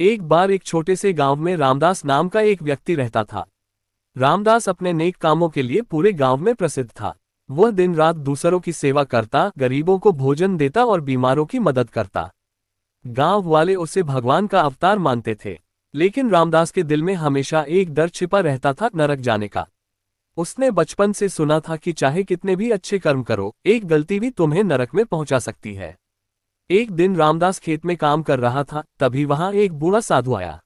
एक बार एक छोटे से गांव में रामदास नाम का एक व्यक्ति रहता था। रामदास अपने नेक कामों के लिए पूरे गांव में प्रसिद्ध था। वह दिन रात दूसरों की सेवा करता, गरीबों को भोजन देता और बीमारों की मदद करता। गांव वाले उसे भगवान का अवतार मानते थे। लेकिन रामदास के दिल में हमेशा एक डर छिपा रहता था, नरक जाने का। उसने बचपन से सुना था कि चाहे कितने भी अच्छे कर्म करो, एक गलती भी तुम्हें नरक में पहुंचा सकती है। एक दिन रामदास खेत में काम कर रहा था, तभी वहां एक बूढ़ा साधु आया।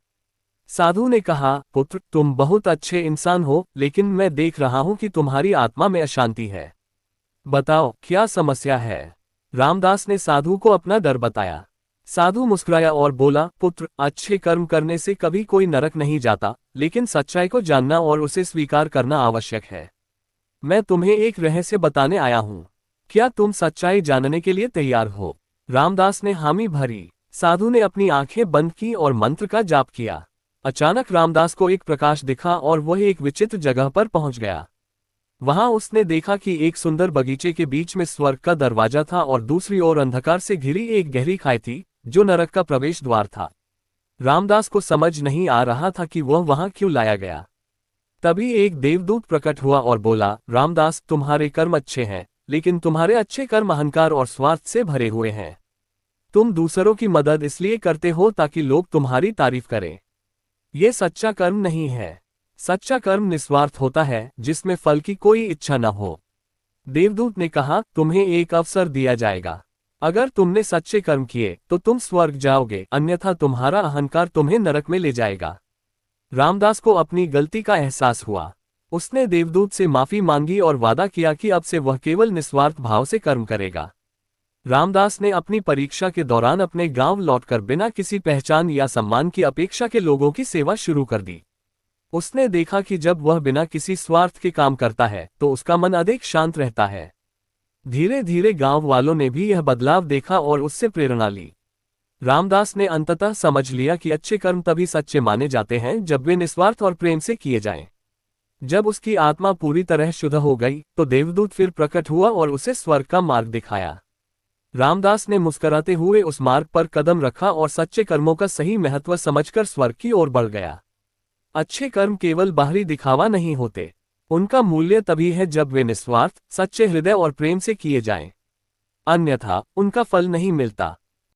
साधु ने कहा, पुत्र, तुम बहुत अच्छे इंसान हो, लेकिन मैं देख रहा हूं कि तुम्हारी आत्मा में अशांति है। बताओ क्या समस्या है। रामदास ने साधु को अपना डर बताया। साधु मुस्कुराया और बोला, पुत्र, अच्छे कर्म करने से कभी कोई नरक नहीं जाता, लेकिन सच्चाई को जानना और उसे स्वीकार करना आवश्यक है। मैं तुम्हें एक रहस्य बताने आया हूं। क्या तुम सच्चाई जानने के लिए तैयार हो? रामदास ने हामी भरी। साधु ने अपनी आंखें बंद की और मंत्र का जाप किया। अचानक रामदास को एक प्रकाश दिखा और वह एक विचित्र जगह पर पहुंच गया। वहां उसने देखा कि एक सुंदर बगीचे के बीच में स्वर्ग का दरवाजा था और दूसरी ओर अंधकार से घिरी एक गहरी खाई थी, जो नरक का प्रवेश द्वार था। रामदास को समझ नहीं आ रहा था कि वह वहां क्यों लाया गया। तभी एक देवदूत प्रकट हुआ और बोला, रामदास, तुम्हारे कर्म अच्छे हैं, लेकिन तुम्हारे अच्छे कर्म अहंकार और स्वार्थ से भरे हुए हैं। तुम दूसरों की मदद इसलिए करते हो ताकि लोग तुम्हारी तारीफ करें। यह सच्चा कर्म नहीं है। सच्चा कर्म निस्वार्थ होता है, जिसमें फल की कोई इच्छा न हो। देवदूत ने कहा, तुम्हें एक अवसर दिया जाएगा। अगर तुमने सच्चे कर्म किए तो तुम स्वर्ग जाओगे, अन्यथा तुम्हारा अहंकार तुम्हें नरक में ले जाएगा। रामदास को अपनी गलती का एहसास हुआ। उसने देवदूत से माफी मांगी और वादा किया कि अब से वह केवल निस्वार्थ भाव से कर्म करेगा। रामदास ने अपनी परीक्षा के दौरान अपने गांव लौटकर बिना किसी पहचान या सम्मान की अपेक्षा के लोगों की सेवा शुरू कर दी। उसने देखा कि जब वह बिना किसी स्वार्थ के काम करता है तो उसका मन अधिक शांत रहता है। धीरे धीरे गांव वालों ने भी यह बदलाव देखा और उससे प्रेरणा ली। रामदास ने अंततः समझ लिया कि अच्छे कर्म तभी सच्चे माने जाते हैं जब वे निस्वार्थ और प्रेम से किए जाएं। जब उसकी आत्मा पूरी तरह शुद्ध हो गई तो देवदूत फिर प्रकट हुआ और उसे स्वर्ग का मार्ग दिखाया। रामदास ने मुस्कुराते हुए उस मार्ग पर कदम रखा और सच्चे कर्मों का सही महत्व समझकर स्वर्ग की ओर बढ़ गया। अच्छे कर्म केवल बाहरी दिखावा नहीं होते। उनका मूल्य तभी है जब वे निस्वार्थ, सच्चे हृदय और प्रेम से किए जाएं। अन्यथा उनका फल नहीं मिलता।